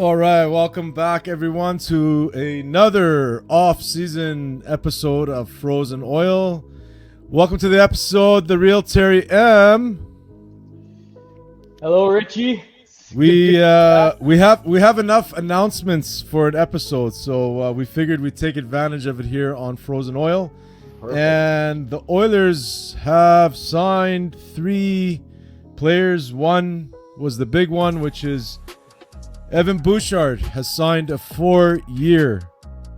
All right, welcome back everyone to another off-season episode of Frozen Oil. Welcome to the episode, The Real Terry M. Hello, Richie. We have enough announcements for an episode, so we figured we'd take advantage of it here on Frozen Oil. Perfect. And the Oilers have signed 3 players. One was the big one, which is Evan Bouchard has signed a 4-year,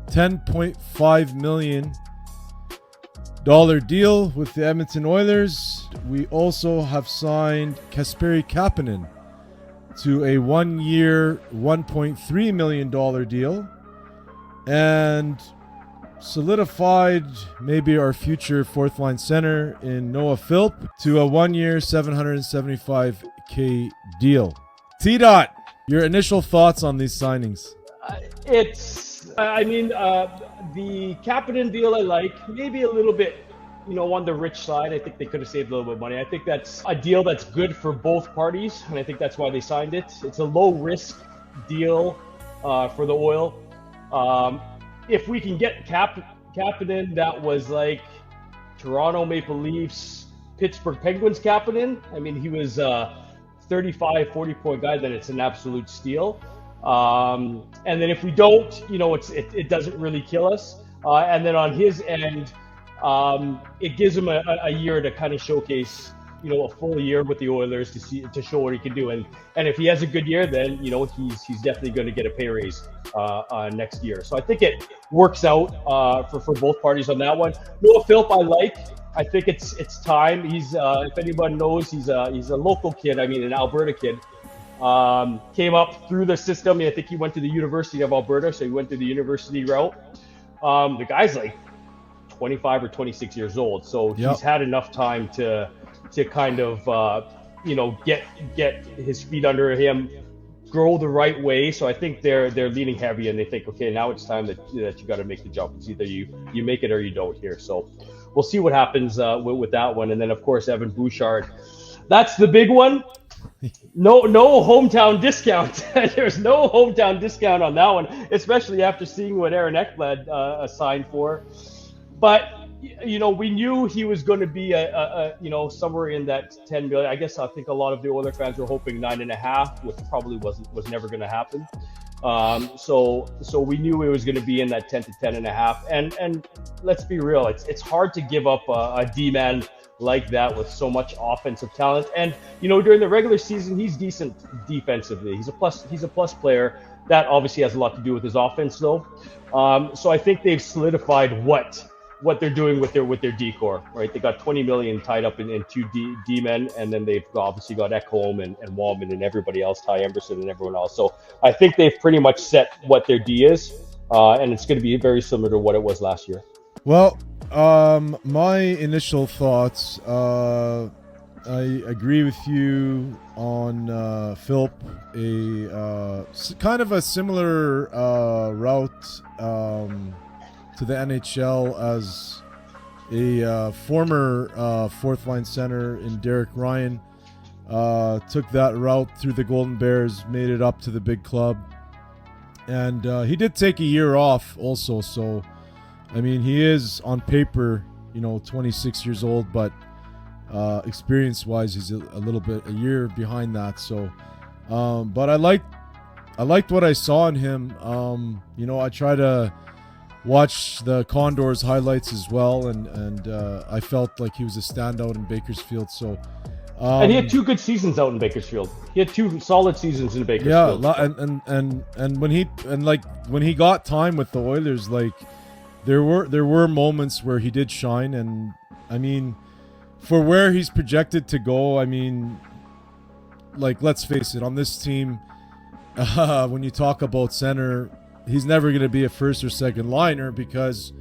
$10.5 million deal with the Edmonton Oilers. We also have signed Kasperi Kapanen to a 1-year, $1.3 million deal, and solidified maybe our future fourth-line center in Noah Philp to a 1-year, $775K deal. T-Dot, your initial thoughts on these signings? The Kapanen deal I like, maybe a little bit, on the rich side. I think they could have saved a little bit of money. I think that's a deal that's good for both parties, and I think that's why they signed it. It's a low-risk deal for the Oil. If we can get Kapanen, that was like Toronto Maple Leafs, Pittsburgh Penguins Kapanen. I mean, he was 35, 40-point guy, then it's an absolute steal. And then if we don't, it doesn't really kill us. And then on his end, it gives him a year to kind of showcase, a full year with the Oilers to show what he can do. And if he has a good year, then he's definitely going to get a pay raise next year. So I think it works out for both parties on that one. Noah Philp, I like. I think it's time. He's if anyone knows, he's a local kid. I mean, an Alberta kid. Came up through the system. I think he went to the University of Alberta, so he went through the university route. The guy's like 25 or 26 years old, so he's had enough time to kind of get his feet under him, grow the right way. So I think they're leaning heavy, and they think, okay, now it's time that you got to make the jump. It's either you make it or you don't here. So we'll see what happens with that one. And then of course Evan Bouchard, that's the big one. No hometown discount. There's no hometown discount on that one, especially after seeing what Aaron Ekblad signed for. But we knew he was going to be a somewhere in that 10 million. I think a lot of the Oiler fans were hoping 9.5, which probably was never going to happen. So we knew it was going to be in that 10 to 10.5. And let's be real, it's hard to give up a D-man like that with so much offensive talent. And during the regular season, he's decent defensively. He's a plus player. That obviously has a lot to do with his offense, though. So I think they've solidified what they're doing with their D-core, right? They got 20 million tied up in 2 D-men, and then they've obviously got Ekholm and Wallman and everybody else, Ty Emberson and everyone else. So I think they've pretty much set what their D is, and it's going to be very similar to what it was last year. Well, my initial thoughts, I agree with you on Philp, kind of a similar route to the NHL as a former fourth-line center in Derek Ryan. Took that route through the Golden Bears, made it up to the big club. And he did take a year off also, so I mean, he is on paper, 26 years old, but experience-wise, he's a year behind that. So, but I liked what I saw in him. I try to watch the Condors highlights as well, and I felt like he was a standout in Bakersfield. So, and he had 2 good seasons out in Bakersfield. He had 2 solid seasons in Bakersfield. Yeah, and when he got time with the Oilers, like. There were moments where he did shine, and I mean, for where he's projected to go, I mean, like, let's face it, on this team, when you talk about center, he's never going to be a first or second liner because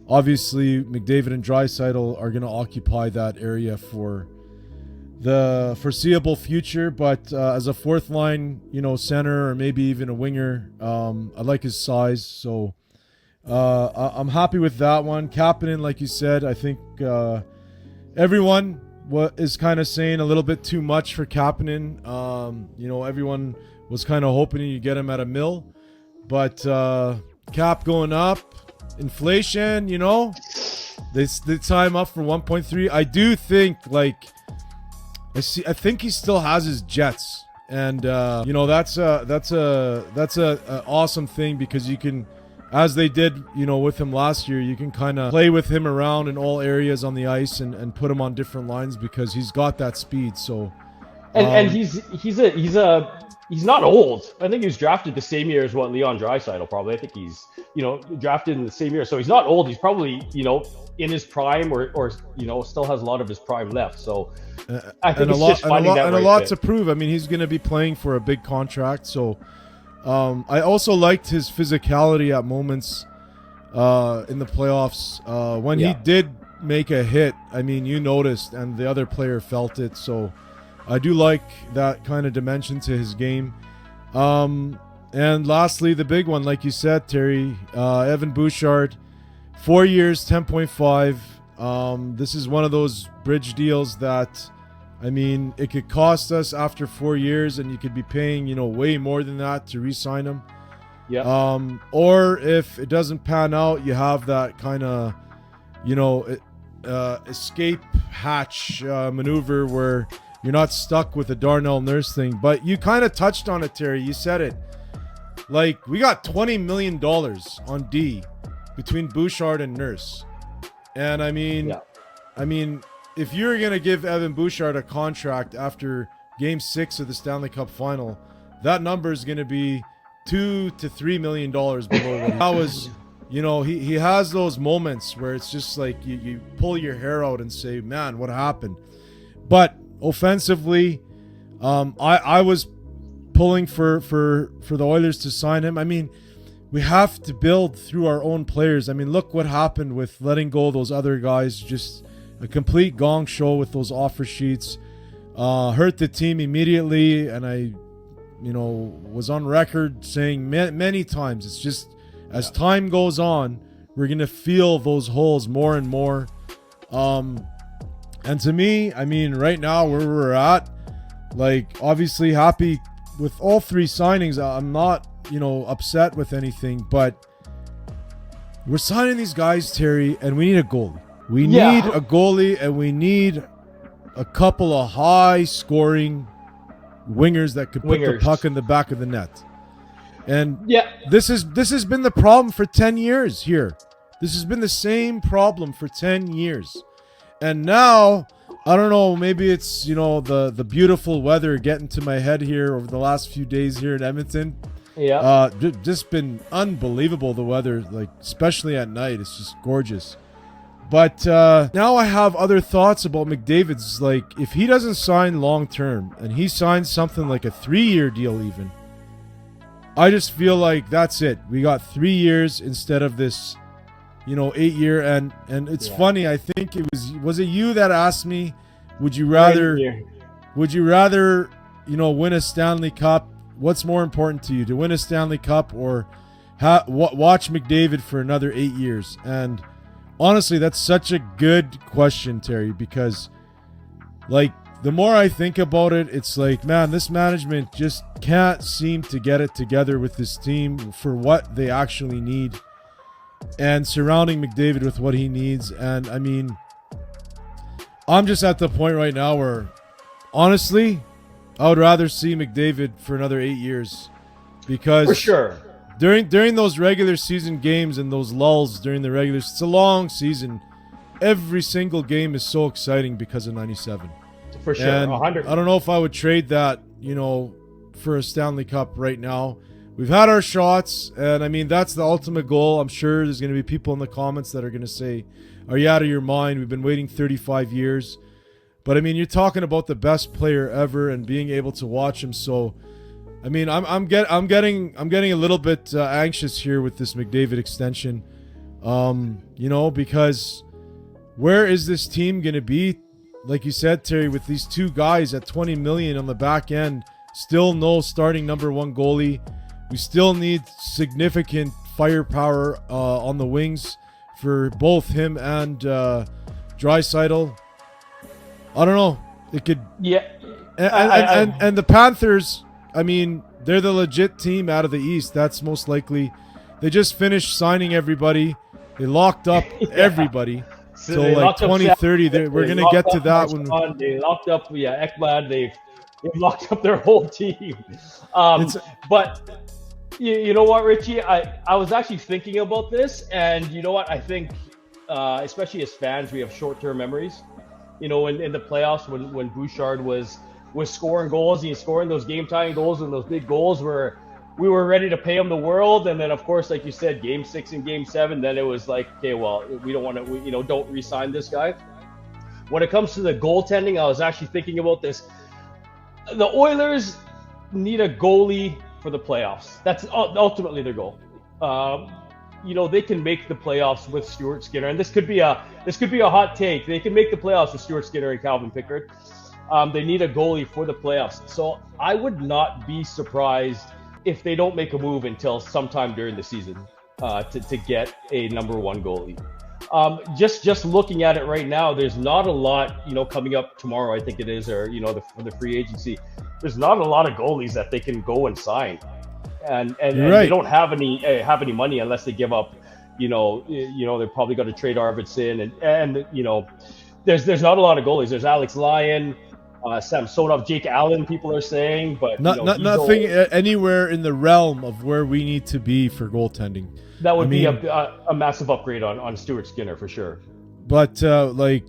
obviously McDavid and Draisaitl are going to occupy that area for the foreseeable future. But as a fourth line, center or maybe even a winger, I like his size, so. I'm happy with that one. Kapanen, like you said, I think everyone is kind of saying a little bit too much for Kapanen. Everyone was kind of hoping you get him at $1 million. But cap going up, inflation, they tie him up for 1.3. I do think I think he still has his Jets, and that's a awesome thing, because you can, as they did with him last year, you can kind of play with him around in all areas on the ice and put him on different lines, because he's got that speed. So and he's not old. I think he was drafted the same year as what Leon Draisaitl probably. I think he's drafted in the same year, so he's not old. He's probably in his prime, or still has a lot of his prime left. So I think it's just finding that right fit. And a lot to prove. I mean, he's going to be playing for a big contract. So I also liked his physicality at moments in the playoffs when he did make a hit. I mean, you noticed, and the other player felt it. So I do like that kind of dimension to his game. And lastly, the big one, like you said, Terry, Evan Bouchard, 4 years, 10.5. This is one of those bridge deals that, I mean, it could cost us after 4 years, and you could be paying, way more than that to re-sign him. Yeah. Or if it doesn't pan out, you have that kind of, escape hatch maneuver where you're not stuck with the Darnell Nurse thing. But you kind of touched on it, Terry. You said it. We got $20 million on D between Bouchard and Nurse. And I mean, if you're going to give Evan Bouchard a contract after Game 6 of the Stanley Cup Final, that number is going to be $2 to $3 million below what that was. He has those moments where it's just like you pull your hair out and say, man, what happened? But offensively, I was pulling for the Oilers to sign him. I mean, we have to build through our own players. I mean, look what happened with letting go of those other guys. Just a complete gong show with those offer sheets. Hurt the team immediately, and I was on record saying many times, it's just as time goes on, we're going to feel those holes more and more. And to me, I mean, right now where we're at, obviously happy with all three signings. I'm not, upset with anything, but we're signing these guys, Terry, and we need a goalie. We need a goalie, and we need a couple of high-scoring wingers that could put the puck in the back of the net. And this has been the problem for 10 years here. This has been the same problem for 10 years. And now, I don't know, maybe it's, the beautiful weather getting to my head here over the last few days here in Edmonton. Yeah. Just been unbelievable, the weather, especially at night. It's just gorgeous. But now I have other thoughts about McDavid's. If he doesn't sign long-term and he signs something like a 3-year deal even, I just feel like that's it. We got 3 years instead of this 8-year. And it's funny. I think was it you that asked me, would you rather win a Stanley Cup? What's more important to you, to win a Stanley Cup or watch McDavid for another 8 years? And honestly, that's such a good question, Terry, because the more I think about it, it's man, this management just can't seem to get it together with this team for what they actually need, and surrounding McDavid with what he needs. And I mean, I'm just at the point right now where, honestly, I would rather see McDavid for another 8 years, because for sure during those regular season games and those lulls during the regular, it's a long season. Every single game is so exciting because of 97. For sure, and 100. I don't know if I would trade that, for a Stanley Cup right now. We've had our shots, and I mean, that's the ultimate goal. I'm sure there's going to be people in the comments that are going to say, are you out of your mind? We've been waiting 35 years. But I mean, you're talking about the best player ever and being able to watch him. So, I mean, I'm getting a little bit anxious here with this McDavid extension. Because where is this team going to be? Like you said, Terry, with these two guys at $20 million on the back end, still no starting number one goalie. We still need significant firepower on the wings for both him and Draisaitl. I don't know. It could. Yeah. And the Panthers, I mean, they're the legit team out of the East. That's most likely. They just finished signing everybody. They locked up everybody. So like 2030, we're going to get to that when they locked up Ekblad. They've locked up their whole team. But you know what, Richie? I was actually thinking about this, and you know what? I think, especially as fans, we have short-term memories. You know, in the playoffs when Bouchard was scoring goals, he's scoring those game-tying goals and those big goals where we were ready to pay him the world. And then, of course, like you said, Game 6 and Game 7, then it was like, okay, well, we don't want to, don't re-sign this guy. When it comes to the goaltending, I was actually thinking about this. The Oilers need a goalie for the playoffs. That's ultimately their goal. They can make the playoffs with Stuart Skinner, and this could be a hot take. They can make the playoffs with Stuart Skinner and Calvin Pickard. They need a goalie for the playoffs. So I would not be surprised if they don't make a move until sometime during the season to get a number one goalie. Just looking at it right now, there's not a lot, coming up tomorrow, I think it is, or for the free agency. There's not a lot of goalies that they can go and sign, and they don't have any money unless they give up. They're probably going to trade Arvidsson, and there's not a lot of goalies. There's Alex Lyon, Samsonov, Jake Allen, people are saying, but nothing anywhere in the realm of where we need to be for goaltending. That would be a massive upgrade on Stuart Skinner for sure. But I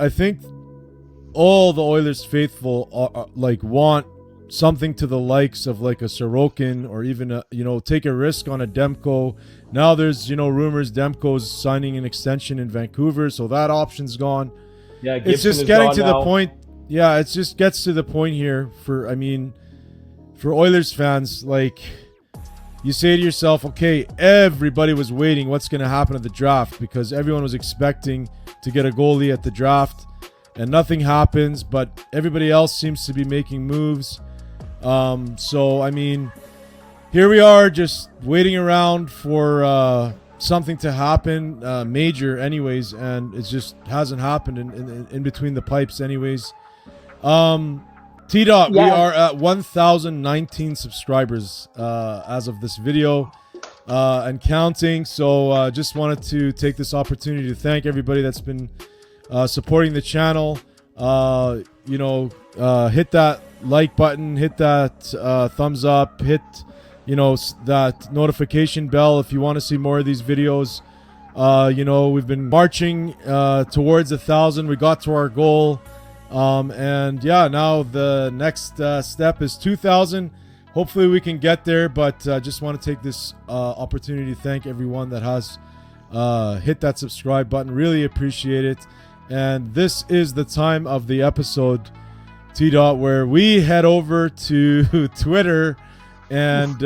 think all the Oilers faithful want something to the likes of like a Sorokin, or even take a risk on a Demko. Now there's rumors Demko's signing an extension in Vancouver, so that option's gone. Yeah, Gibson it's just getting to the point. Yeah, it just gets to the point here for Oilers fans. Like, you say to yourself, okay, everybody was waiting what's going to happen at the draft, because everyone was expecting to get a goalie at the draft, and nothing happens, but everybody else seems to be making moves. Here we are just waiting around for something to happen, major anyways, and it just hasn't happened in between the pipes anyways. T-Dot, we are at 1,019 subscribers as of this video and counting. So just wanted to take this opportunity to thank everybody that's been supporting the channel. Hit that like button, hit that thumbs up, hit that notification bell if you want to see more of these videos. We've been marching towards 1,000. We got to our goal. Now the next step is 2,000. Hopefully we can get there, but just want to take this opportunity to thank everyone that has hit that subscribe button. Really appreciate it. And this is the time of the episode, T-Dot, where we head over to Twitter and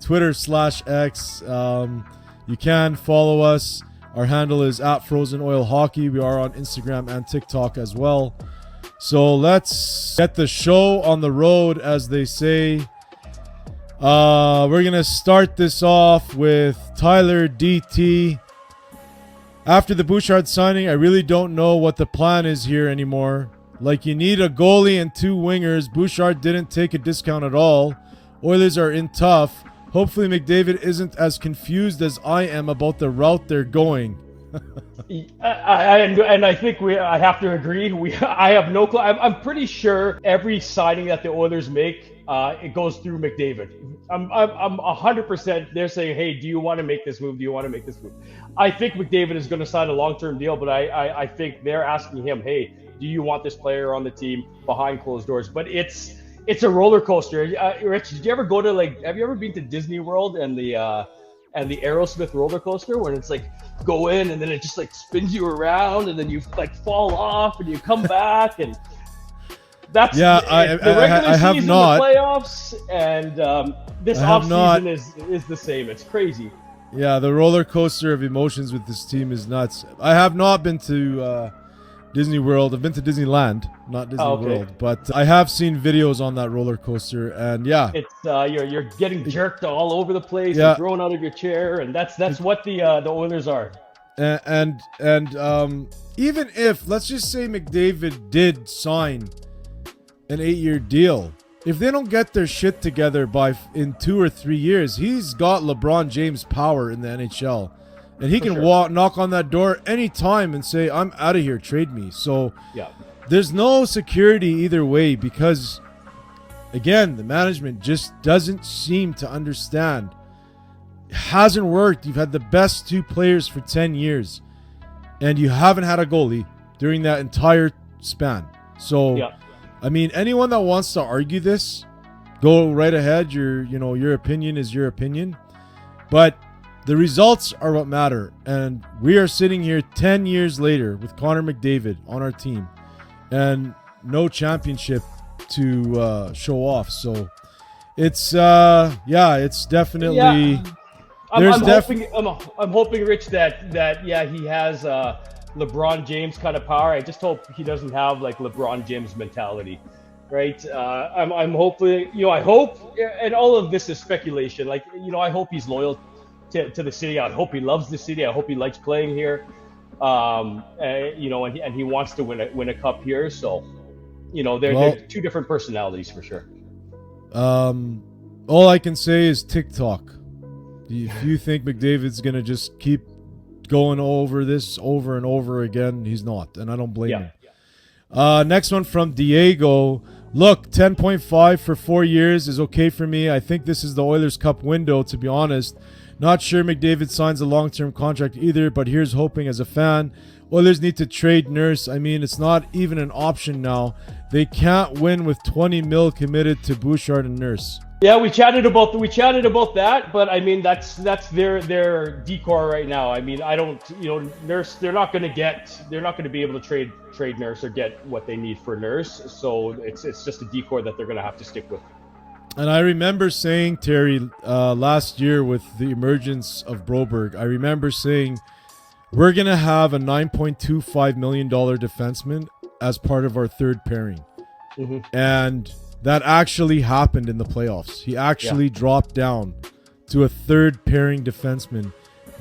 Twitter/X. You can follow us. Our handle is @FrozenOilHockey. We are on Instagram and TikTok as well. So let's get the show on the road, as they say. We're going to start this off with Tyler DT. After the Bouchard signing, I really don't know what the plan is here anymore. Like, you need a goalie and two wingers. Bouchard didn't take a discount at all. Oilers are in tough. Hopefully McDavid isn't as confused as I am about the route they're going. I think I have to agree. I have no clue. I'm pretty sure every signing that the Oilers make, it goes through McDavid. I'm 100%. They're saying, hey, do you want to make this move? Do you want to make this move? I think McDavid is going to sign a long-term deal, but I think they're asking him, hey, do you want this player on the team behind closed doors? But it's a roller coaster. Rich, did you ever go to have you ever been to Disney World and the Aerosmith roller coaster, when it's like go in and then it just like spins you around and then you like fall off and you come back, and that's the regular season, the playoffs, and this offseason is the same. It's crazy. Yeah, the roller coaster of emotions with this team is nuts. I have not been to Disney World. I've been to Disneyland, not Disney World, but I have seen videos on that roller coaster, and yeah, it's you're getting jerked all over the place, and thrown out of your chair, and that's what the Oilers are. And even if, let's just say McDavid did sign an 8-year deal, if they don't get their shit together in 2 or 3 years, he's got LeBron James power in the NHL. And he can knock on that door anytime and say, I'm out of here, trade me. So there's no security either way because, again, the management just doesn't seem to understand. It hasn't worked. You've had the best 2 players for 10 years, and you haven't had a goalie during that entire span. So, I mean, anyone that wants to argue this, go right ahead. Your opinion is your opinion. But the results are what matter, and we are sitting here 10 years later with Connor McDavid on our team and no championship to show off. So it's it's definitely I'm hoping, Rich, that he has LeBron James kind of power. I just hope he doesn't have like LeBron James mentality, right? I'm hoping, I hope, and all of this is speculation. Like, I hope he's loyal to the city. I hope he loves the city. I hope he likes playing here. And he wants to win a cup here. So, they're 2 different personalities for sure. All I can say is TikTok. If you think McDavid's going to just keep going over this over and over again, he's not. And I don't blame him. Next one from Diego. Look, 10.5 for 4 years is okay for me. I think this is the Oilers Cup window, to be honest. Not sure McDavid signs a long-term contract either, but here's hoping as a fan. Oilers need to trade Nurse. I mean, it's not even an option now. They can't win with 20 mil committed to Bouchard and Nurse. Yeah, we chatted about that, but I mean that's their decor right now. I mean, I don't, Nurse, they're not going to be able to trade Nurse or get what they need for Nurse. So it's just a decor that they're going to have to stick with. And I remember saying, Terry, last year with the emergence of Broberg, I remember saying we're going to have a $9.25 million defenseman as part of our third pairing. Mm-hmm. And that actually happened in the playoffs. He actually dropped down to a third pairing defenseman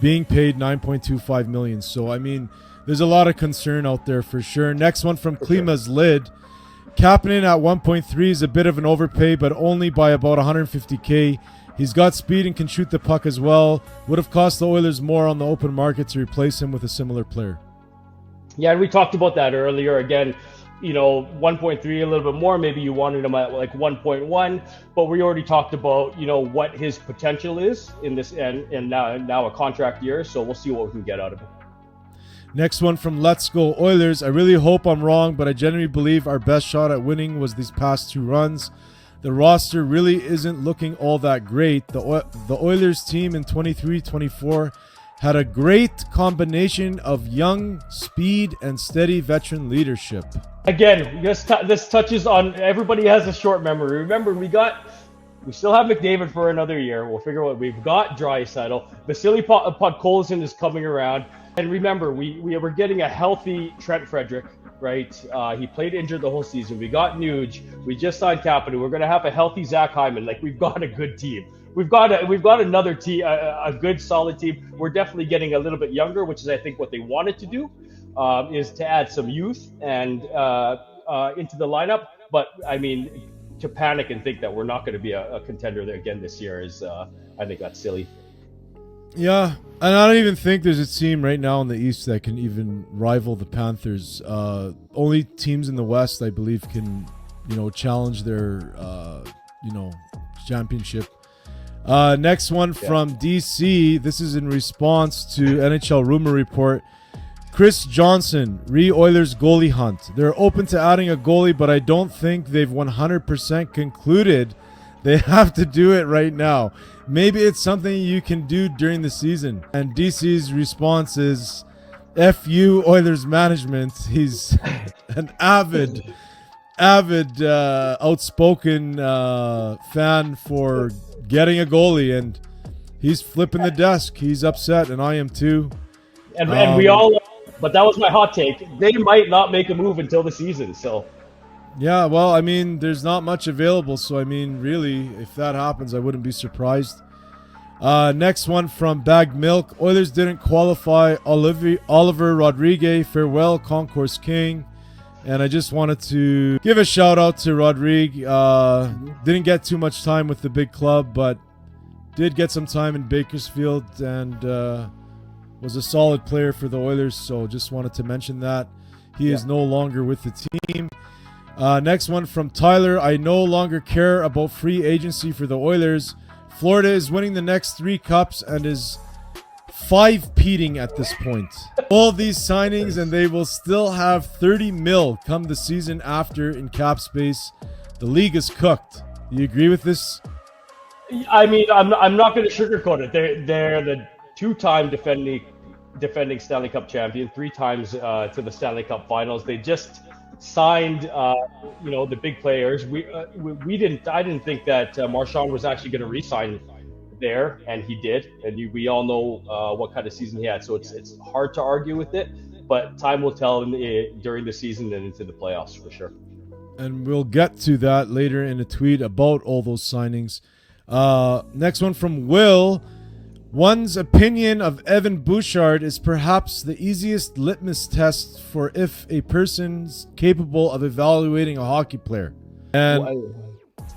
being paid $9.25 million. So, I mean, there's a lot of concern out there for sure. Next one from Klima's Lid. Kapanen at 1.3 is a bit of an overpay, but only by about $150K. He's got speed and can shoot the puck as well. Would have cost the Oilers more on the open market to replace him with a similar player. Yeah, and we talked about that earlier. Again, 1.3, a little bit more. Maybe you wanted him at like 1.1, but we already talked about, what his potential is in this and now a contract year. So we'll see what we can get out of him. Next one from Let's Go Oilers. I really hope I'm wrong, but I genuinely believe our best shot at winning was these past 2 runs. The roster really isn't looking all that great. The Oilers team in 23-24 had a great combination of young, speed, and steady veteran leadership. Again, this touches on everybody has a short memory. Remember, we still have McDavid for another year. We'll figure out. We've got Draisaitl. Vasily Podkolzin is coming around. And remember, we were getting a healthy Trent Frederick, right? He played injured the whole season. We got Nuge. We just signed Kapanen. We're going to have a healthy Zach Hyman. Like, we've got a good team. We've got another team, a good, solid team. We're definitely getting a little bit younger, which is, I think, what they wanted to do, is to add some youth and into the lineup. But, I mean, to panic and think that we're not going to be a contender there again this year is, I think that's silly. Yeah, and I don't even think there's a team right now in the East that can even rival the Panthers. Only teams in the West, I believe, can, challenge their, championship. Next one from DC. This is in response to NHL Rumor Report. Chris Johnson, Oilers goalie hunt. They're open to adding a goalie, but I don't think they've 100% concluded they have to do it right now. Maybe it's something you can do during the season. And DC's response is, F you, Oilers management. He's an avid, outspoken fan for getting a goalie, and he's flipping the desk. He's upset, and I am too. And we all, but that was my hot take. They might not make a move until the season, so. Yeah, well, I mean, there's not much available, so I mean, really, if that happens, I wouldn't be surprised. Next one from Bagged Milk. Oilers didn't qualify Oliver Rodriguez. Farewell, Concourse King. And I just wanted to give a shout out to Rodrigue. Didn't get too much time with the big club, but did get some time in Bakersfield and was a solid player for the Oilers. So just wanted to mention that. He is no longer with the team. Next one from Tyler. I no longer care about free agency for the Oilers. Florida is winning the next 3 cups and is 5-peating at this point. All these signings and they will still have 30 mil come the season after in cap space. The league is cooked. Do you agree with this? I mean, I'm not going to sugarcoat it. They're the 2-time defending Stanley Cup champion, 3 times to the Stanley Cup Finals. They just signed, the big players. I didn't think that Marchand was actually going to re-sign there, and he did. And we all know what kind of season he had, so it's hard to argue with it. But time will tell during the season and into the playoffs for sure. And we'll get to that later in a tweet about all those signings. Next one from Will. One's opinion of Evan Bouchard is perhaps the easiest litmus test for if a person's capable of evaluating a hockey player. And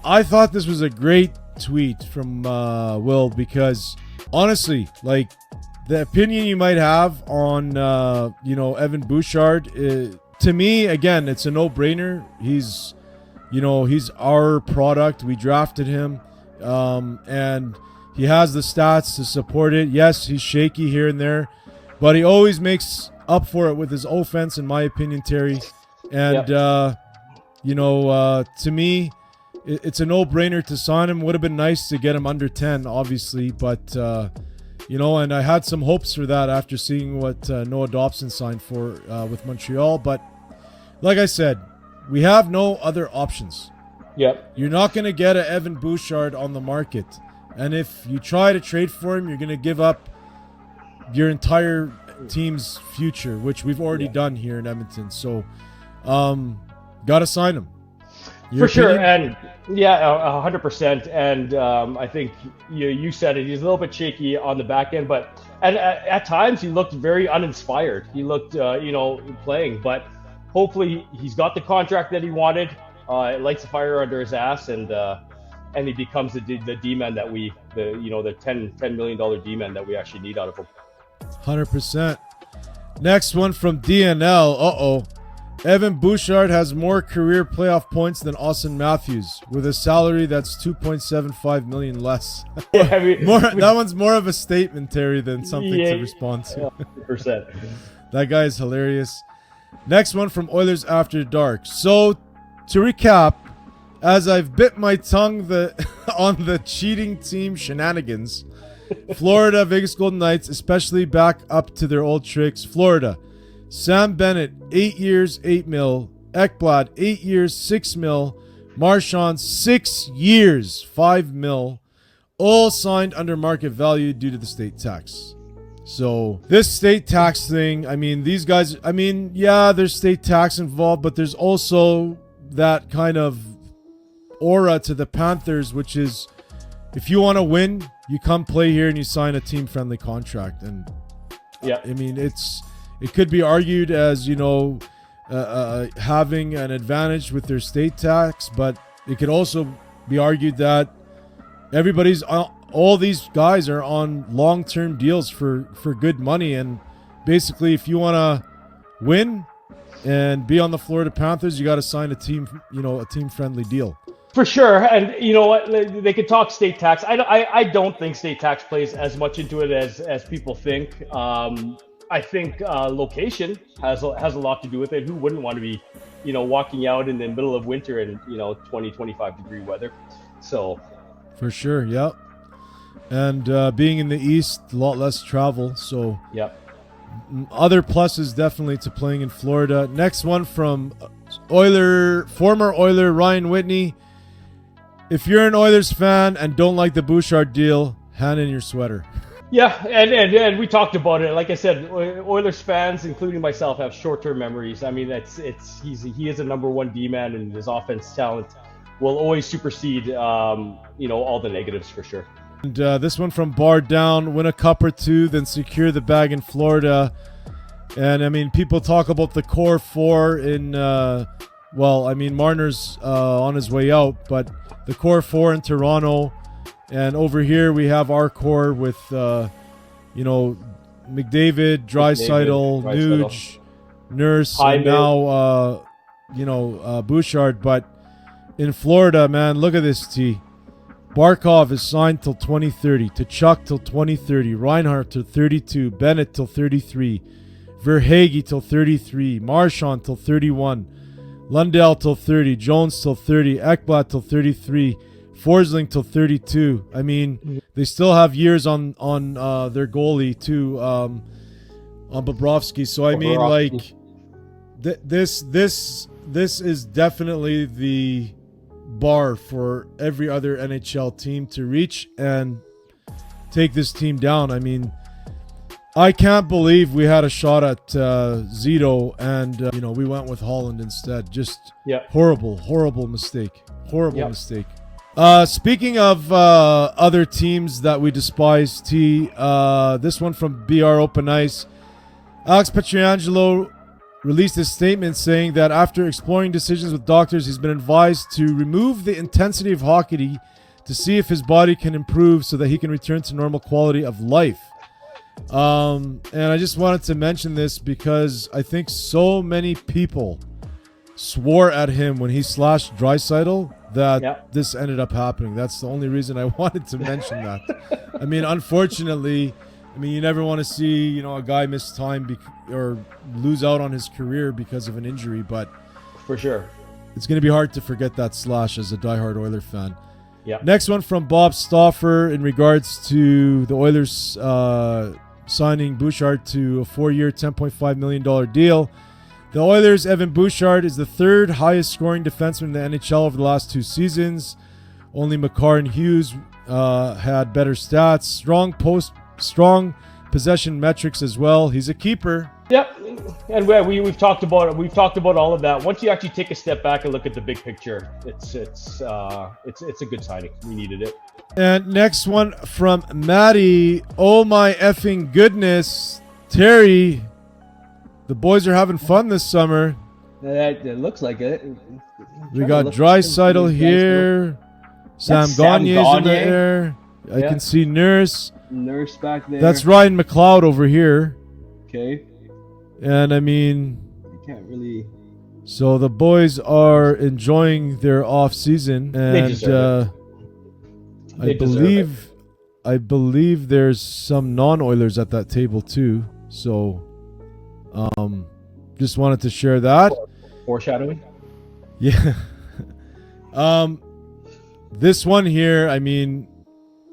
I thought this was a great tweet from Will, because honestly, like, the opinion you might have on Evan Bouchard, to me, again, it's a no-brainer. He's our product. We drafted him, and he has the stats to support it. Yes, he's shaky here and there, but he always makes up for it with his offense, in my opinion, Terry. And to me, it's a no-brainer to sign him. Would have been nice to get him under 10, obviously, but and I had some hopes for that after seeing what Noah Dobson signed for with Montreal. But like I said, we have no other options. Yep. You're not going to get an Evan Bouchard on the market, and if you try to trade for him, you're going to give up your entire team's future, which we've already done here in Edmonton. So, got to sign him. For sure, and 100%. And I think you said it. He's a little bit shaky on the back end, but at times he looked very uninspired. He looked, playing, but hopefully he's got the contract that he wanted. It lights a fire under his ass, and he becomes the D-man that the $10 million D-man that we actually need out of him. 100%. Next one from DNL. Evan Bouchard has more career playoff points than Austin Matthews, with a salary that's $2.75 million less. That one's more of a statement, Terry, than something to respond to. 100%. That guy is hilarious. Next one from Oilers After Dark. So, to recap, as I've bit my tongue on the cheating team shenanigans, Florida, Vegas Golden Knights, especially back up to their old tricks. Florida, Sam Bennett, 8 years, $8 million. Ekblad, 8 years, $6 million. Marchand, 6 years, $5 million. All signed under market value due to the state tax. So this state tax thing, I mean, these guys, there's state tax involved, but there's also that kind of aura to the Panthers, which is, if you want to win, you come play here and you sign a team-friendly contract. And it could be argued as, having an advantage with their state tax, but it could also be argued that all these guys are on long-term deals for good money. And basically, if you want to win and be on the Florida Panthers, you got to sign a team-friendly deal. For sure. And you know what? They could talk state tax. I don't think state tax plays as much into it as people think. I think location has a lot to do with it. Who wouldn't want to be, walking out in the middle of winter in, 20, 25 degree weather? So. For sure. Yep. And being in the East, a lot less travel. So. Yep. Other pluses definitely to playing in Florida. Next one from former Oiler Ryan Whitney. If you're an Oilers fan and don't like the Bouchard deal, hand in your sweater. Yeah, and we talked about it. Like I said, Oilers fans, including myself, have short-term memories. I mean, he is a number one D-man, and his offense talent will always supersede all the negatives for sure. And this one from Bar Down: win a cup or two, then secure the bag in Florida. And I mean, people talk about the core four in, Marner's on his way out, but the core four in Toronto. And over here we have our core with, McDavid, Draisaitl, Nuge, Nurse, and now, Bouchard. But in Florida, man, look at this, T. Barkov is signed till 2030, Tkachuk till 2030, Reinhart till 32, Bennett till 33, Verhaeghe till 33, Marchand till 31, Lundell till 30, Jones till 30, Ekblad till 33, Forsling till 32. I mean, they still have years on their goalie too, on Bobrovsky. So I mean, like, this is definitely the bar for every other NHL team to reach and take this team down. I mean, I can't believe we had a shot at Zito and we went with Holland instead. Just horrible mistake. Mistake. Speaking of other teams that we despise, T, this one from BR Open Ice. Alex Pietrangelo released a statement saying that after exploring decisions with doctors, he's been advised to remove the intensity of hockey to see if his body can improve so that he can return to normal quality of life. And I just wanted to mention this because I think so many people swore at him when he slashed Draisaitl that this ended up happening. That's the only reason I wanted to mention that. I mean, unfortunately, you never want to see, a guy miss time or lose out on his career because of an injury, but for sure, it's going to be hard to forget that slash as a diehard Oiler fan. Yeah. Next one from Bob Stauffer in regards to the Oilers signing Bouchard to a 4-year, $10.5 million deal. The Oilers' Evan Bouchard is the third highest scoring defenseman in the NHL over the last 2 seasons. Only Makar and Hughes had better stats. Strong possession metrics as well. He's a keeper. Yep, and we've talked about it. We've talked about all of that. Once you actually take a step back and look at the big picture, it's a good signing. We needed it. And next one from Maddie. Oh my effing goodness, Terry. The boys are having fun this summer. It looks like it. We got Draisaitl here. Sam Gagner's in the air. I can see Nurse back there. That's Ryan McLeod over here. Okay. And I mean, you can't really. So the boys are enjoying their off season, and I believe there's some non-Oilers at that table too. So, just wanted to share that. Foreshadowing. Yeah. This one here, I mean,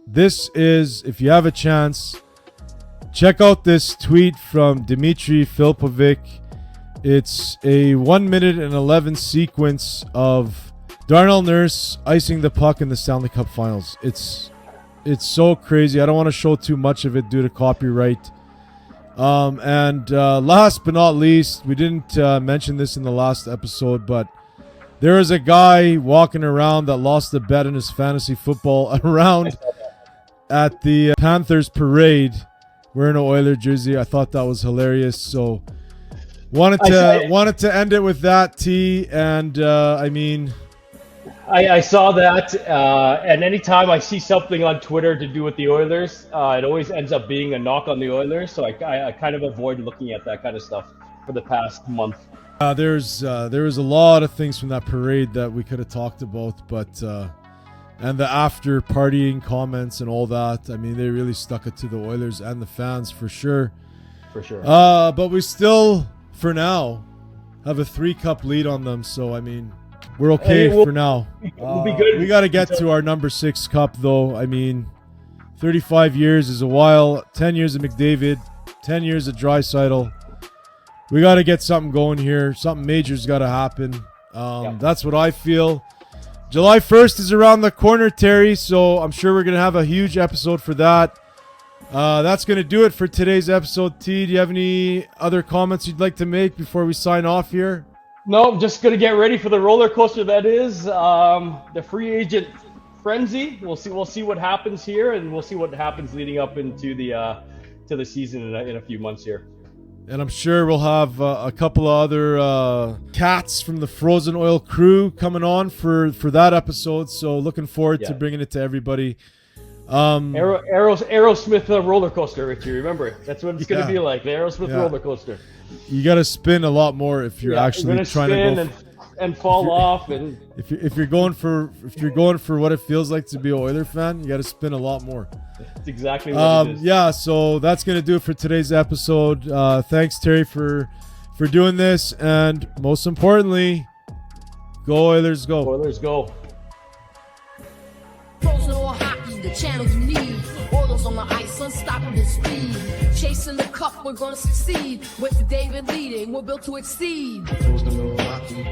this is, if you have a chance, check out this tweet from Dmitry Filipovic. It's a 1 minute and 11 sequence of Darnell Nurse icing the puck in the Stanley Cup Finals. It's so crazy. I don't want to show too much of it due to copyright. And last but not least, we didn't mention this in the last episode, but there is a guy walking around that lost a bet in his fantasy football around at the Panthers parade wearing an Oiler jersey. I thought that was hilarious. So wanted to end it with that, T. And I mean, I saw that, and anytime I see something on Twitter to do with the Oilers, it always ends up being a knock on the Oilers. So I kind of avoid looking at that kind of stuff for the past month. There was a lot of things from that parade that we could have talked about, but and the after partying comments and all that. I mean, they really stuck it to the Oilers and the fans for sure. For sure. But we still, for now, have a 3-cup lead on them. So I mean, we're okay for now. We'll be good. We got to get to our number 6 cup, though. I mean, 35 years is a while. 10 years of McDavid, 10 years of Draisaitl. We got to get something going here. Something major's got to happen. That's what I feel. July 1st is around the corner, Terry, so I'm sure we're going to have a huge episode for that. That's going to do it for today's episode. T, do you have any other comments you'd like to make before we sign off here? No, I'm just going to get ready for the roller coaster that is the free agent frenzy. We'll see what happens here, and we'll see what happens leading up into the to the season in a few months here. And I'm sure we'll have a couple of other cats from the Frozen Oil crew coming on for that episode. So looking forward to bringing it to everybody. Aerosmith roller coaster, Richie. Remember, that's what it's going to be like. The Aerosmith roller coaster. You got to spin a lot more if you're actually trying to go and fall off. And if you're going for what it feels like to be an Oiler fan, you got to spin a lot more. That's exactly what it is. Yeah, so that's gonna do it for today's episode. Thanks, Terry, for doing this, and most importantly, go Oilers, go! Oilers, go! Frozen or hockey, the channel you need. Oilers on the ice, unstoppable speed. Chasing the cup, we're gonna succeed. With David leading, we're built to exceed. Frozen or hockey,